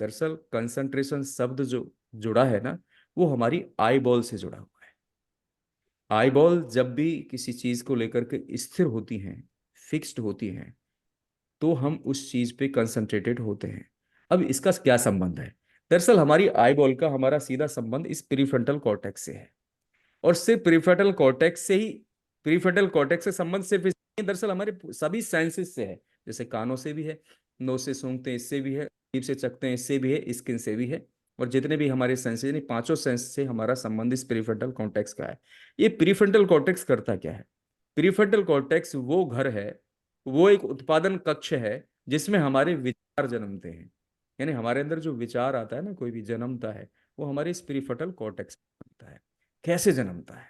दरअसल कंसंट्रेशन शब्द जो जुड़ा है ना, वो हमारी आई बॉल से जुड़ा हुआ है। आई बॉल जब भी किसी चीज को लेकर के स्थिर होती हैं, फिक्स्ड होती हैं, तो हम उस चीज पे कंसंट्रेटेड होते हैं। अब इसका क्या संबंध है? दरअसल हमारी आई बॉल का हमारा सीधा संबंध इस प्रीफ्रंटल कॉर्टेक्स से है। और सिर्फ प्रीफ्रंटल कॉर्टेक्स से ही, प्रीफ्रंटल कॉर्टेक्स से संबंध सिर्फ इससे नहीं, दरअसल हमारे सभी सेंसेस से है। जैसे कानों से भी है, नोज से सूंघते हैं इससे भी है, जीभ से चखते हैं इससे भी है, स्किन से भी है। और जितने भी हमारे सेंसेस, यानी पांचों सेंस से हमारा संबंध इस प्रीफ्रंटल कॉर्टेक्स का है। ये प्रीफ्रंटल कॉर्टेक्स करता क्या है? प्रीफ्रंटल कॉर्टेक्स वो घर है, वो एक उत्पादन कक्ष है जिसमें हमारे विचार जन्मते हैं। यानी हमारे अंदर जो विचार आता है ना, कोई भी जन्मता है, वो हमारे इस प्रीफ्रंटल कॉर्टेक्स में जन्मता है। कैसे जन्मता है?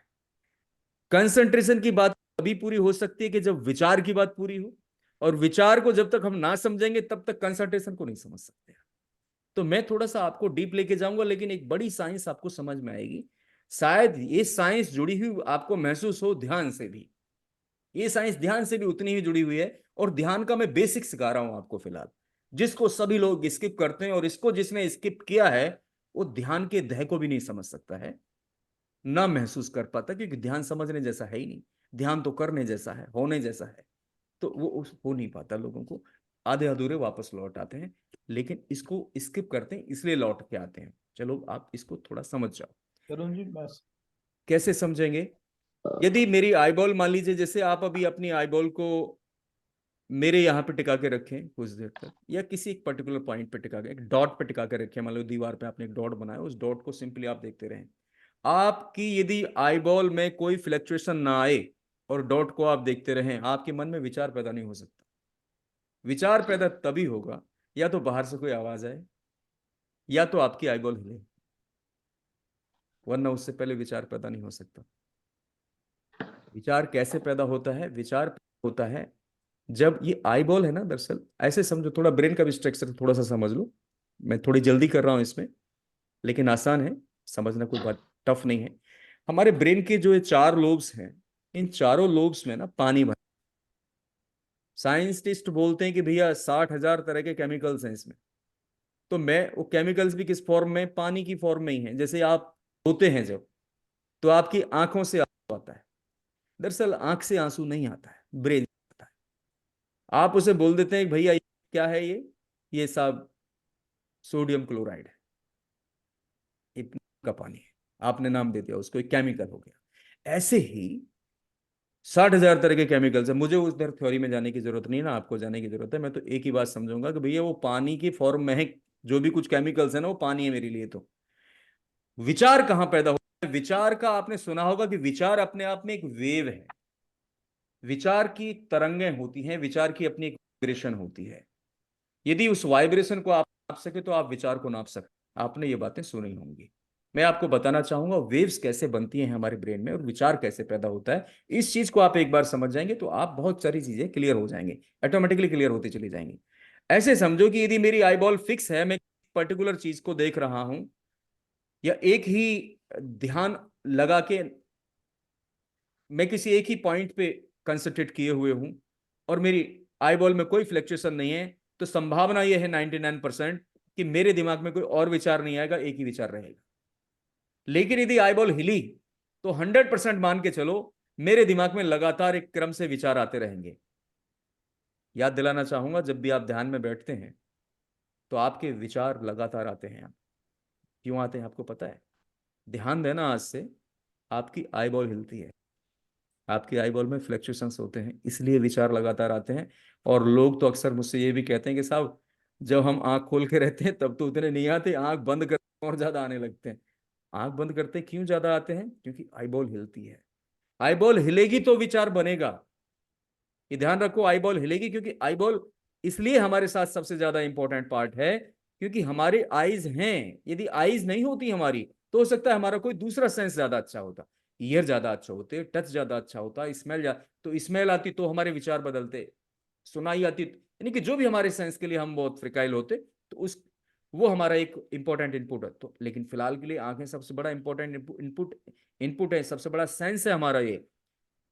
कंसंट्रेशन की बात तभी पूरी हो सकती है कि जब विचार की बात पूरी हो, और विचार को जब तक हम ना समझेंगे तब तक कंसंट्रेशन को नहीं समझ सकते। तो मैं थोड़ा सा आपको डीप लेके जाऊंगा, लेकिन एक बड़ी साइंस आपको समझ में आएगी। शायद ये साइंस जुड़ी हुई आपको महसूस हो ध्यान से भी, ये साइंस ध्यान से भी उतनी ही जुड़ी हुई है। और ध्यान का मैं बेसिक सिखा रहा हूं आपको फिलहाल, जिसको सभी लोग स्किप करते हैं, और इसको जिसने स्किप किया है वो ध्यान के दह को भी नहीं समझ सकता है, ना महसूस कर पाता, क्योंकि ध्यान समझने जैसा है ही नहीं। ध्यान तो करने जैसा है, होने जैसा है। तो वो हो नहीं पाता लोगों को, आधे अधूरे वापस लौट आते हैं। लेकिन इसको स्किप करते हैं इसलिए लौट के आते हैं। चलो आप इसको थोड़ा समझ जाओ। तरुण जी बस। कैसे समझेंगे? यदि मेरी आईबॉल, मान लीजिए जैसे आप अभी अपनी आईबॉल को मेरे यहाँ पे टिका के रखें कुछ देर तक, या किसी एक पर्टिकुलर पॉइंट पे टिका के, एक डॉट पे टिका के रखें, मान लो दीवार पे आपने एक डॉट बनाया, उस डॉट को सिंपली आप देखते रहें। आपकी यदि आईबॉल में कोई फ्लक्चुएशन ना आए और डॉट को आप देखते रहें, आपके मन में विचार पैदा नहीं हो सकता। विचार पैदा तभी होगा या तो बाहर से कोई आवाज आए, या तो आपकी आईबॉल हिले, वरना उससे पहले विचार पैदा नहीं हो सकता। विचार कैसे पैदा होता है? विचार होता है जब ये आई बॉल है ना, दरअसल ऐसे समझो, थोड़ा ब्रेन का भी स्ट्रक्चर थोड़ा सा समझ लो। मैं थोड़ी जल्दी कर रहा हूं इसमें, लेकिन आसान है समझना, कोई बात टफ नहीं है। हमारे ब्रेन के जो ये चार लोब्स हैं, इन चारों लोब्स में ना पानी भरा। साइंटिस्ट बोलते हैं कि भैया 60,000 तरह के केमिकल्स हैं इसमें। तो मैं वो केमिकल्स भी किस फॉर्म में? पानी की फॉर्म में ही है। जैसे आप रोते हैं जब, तो आपकी आंखों से आंसू आता है। दरअसल आंख से आंसू नहीं आता है, ब्रेन से आता है। आप उसे बोल देते हैं कि भैया ये क्या है, ये सब सोडियम क्लोराइड है, ये का पानी है। आपने नाम दे दिया उसको, एक केमिकल हो गया। ऐसे ही 60,000 तरह के केमिकल्स है। मुझे उधर थ्योरी में जाने की जरूरत नहीं है ना, आपको जाने की जरूरत है। मैं तो एक ही बात समझूंगा कि भैया वो पानी की फॉर्म में है, जो भी कुछ केमिकल्स है ना वो पानी है मेरे लिए। तो विचार कहां पैदा होता है? विचार का आपने सुना होगा कि विचार अपने आप में एक वेव है। विचार की तरंगें होती हैं, विचार की अपनी एक वाइब्रेशन होती है। यदि उस वाइब्रेशन को आप नाप सके तो आप विचार को नाप सकते। आपने ये बातें सुनी होंगी। मैं आपको बताना चाहूंगा वेव्स कैसे बनती हैं हमारे ब्रेन में, और विचार कैसे पैदा होता है। इस चीज को आप एक बार समझ जाएंगे तो आप बहुत सारी चीजें क्लियर हो जाएंगी, ऑटोमेटिकली क्लियर होती चली जाएंगी। ऐसे समझो कि यदि मेरी आई बॉल फिक्स है, मैं पर्टिकुलर चीज को देख रहा हूं, या एक ही ध्यान लगा के मैं किसी एक ही पॉइंट पे कंसंट्रेट किए हुए हूं, और मेरी आई बॉल में कोई फ्लक्चुएशन नहीं है, तो संभावना यह है 99% कि मेरे दिमाग में कोई और विचार नहीं आएगा, एक ही विचार रहेगा। लेकिन यदि आई बॉल हिली, तो 100% मान के चलो मेरे दिमाग में लगातार एक क्रम से विचार आते रहेंगे। याद दिलाना चाहूंगा, जब भी आप ध्यान में बैठते हैं तो आपके विचार लगातार आते हैं। क्यों आते हैं आपको पता है? ध्यान देना आज से, आपकी आई बॉल हिलती है, आपकी आई बॉल में फ्लक्चुएशंस होते हैं, इसलिए विचार लगातार आते हैं। और लोग तो अक्सर मुझसे ये भी कहते हैं कि साहब, जब हम आंख खोल के रहते हैं तब तो उतने नहीं आते, आंख बंद करते और ज्यादा आने लगते हैं। आंख बंद करते क्यों ज्यादा आते हैं? क्योंकि आई बॉल हिलती है। आई बॉल हिलेगी तो विचार बनेगा। ये ध्यान रखो, आई बॉल हिलेगी, क्योंकि आई बॉल इसलिए हमारे साथ सबसे ज्यादा इंपॉर्टेंट पार्ट है, क्योंकि हमारे आईज हैं। यदि आईज नहीं होती हमारी, तो हो सकता है हमारा कोई दूसरा सेंस ज्यादा अच्छा होता। ईयर ज्यादा अच्छा होते, टच ज्यादा अच्छा होता, स्मेल तो स्मेल आती तो हमारे विचार बदलते, सुनाई आती, यानी कि जो भी हमारे सेंस के लिए हम बहुत फ्रिकाइल होते, तो उस वो हमारा एक इंपॉर्टेंट इनपुट है। तो लेकिन फिलहाल के लिए आंखें सबसे बड़ा इंपॉर्टेंट इनपुट इनपुट है, सबसे बड़ा सेंस है हमारा ये,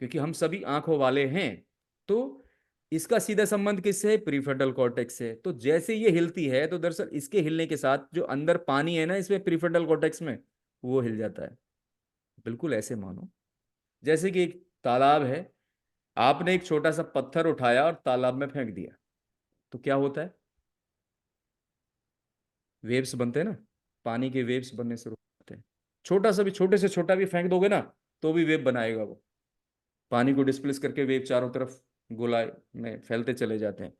क्योंकि हम सभी आंखों वाले हैं। तो इसका सीधा संबंध किससे है? प्रीफ्रंटल कॉर्टेक्स से। तो जैसे ये हिलती है तो दरअसल इसके हिलने के साथ जो अंदर पानी है ना इसमें प्रीफ्रंटल कॉर्टेक्स में, वो हिल जाता है। बिल्कुल ऐसे मानो जैसे कि एक तालाब है, आपने एक छोटा सा पत्थर उठाया और तालाब में फेंक दिया, तो क्या होता है? वेव्स बनते हैं ना, पानी के वेव्स बनने शुरू होते हैं। छोटा सा भी, छोटे से छोटा भी फेंक दोगे ना तो भी वेव बनाएगा वो, पानी को डिस्प्लेस करके वेव चारों तरफ गोलाई में फैलते चले जाते हैं।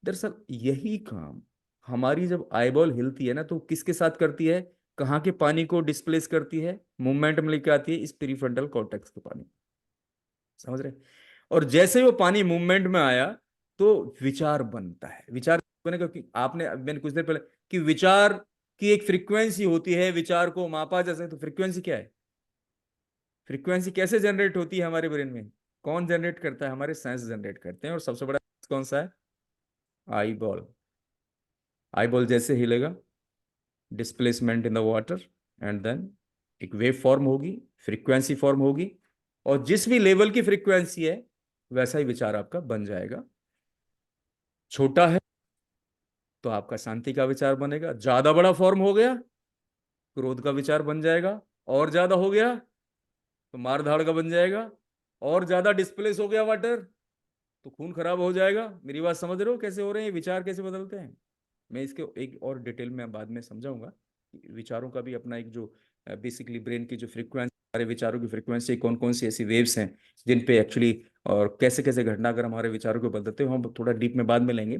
दरअसल यही काम हमारी जब आईबॉल हिलती है ना तो किसके साथ करती है? कहाँ के पानी को डिस्प्लेस करती है, मूवमेंट में लेके आती है इस प्रीफ्रंटल कॉर्टेक्स के पानी। समझ रहे? और जैसे ही वो पानी मूवमेंट में आया तो विचार बनता है। विचार बनेगा कि आपने, मैंने कुछ देर पहले कि विचार की एक फ्रीक्वेंसी होती है, विचार को मापा जा सकता है। तो फ्रीक्वेंसी क्या है? फ्रीक्वेंसी कैसे जनरेट होती है हमारे ब्रेन में? कौन जनरेट करता है? हमारे सेंस जनरेट करते हैं। और सबसे बड़ा कौन सा है? Eye ball. आई बॉल जैसे हिलेगा, displacement in the water, and then एक वेव फॉर्म होगी, फ्रीक्वेंसी फॉर्म होगी, और जिस भी लेवल की फ्रीक्वेंसी है वैसा ही विचार आपका बन जाएगा। छोटा है तो आपका शांति का विचार बनेगा, ज्यादा बड़ा फॉर्म हो गया क्रोध का विचार बन जाएगा, और ज्यादा हो गया तो मार धाड़ का बन जाएगा, और ज्यादा डिस्प्लेस हो गया वाटर तो खून खराब हो जाएगा। मेरी बात समझ रहे हो कैसे हो रहे हैं विचार, कैसे बदलते हैं? मैं इसके एक और डिटेल में बाद में समझाऊंगा। विचारों का भी अपना एक जो बेसिकली ब्रेन की जो फ्रीक्वेंसी, हमारे विचारों की फ्रीक्वेंसी कौन कौन सी ऐसी वेव्स हैं जिन पे एक्चुअली, और कैसे कैसे घटनाक्रम हमारे विचारों को बदलते हैं, हम थोड़ा डीप में बाद में लेंगे।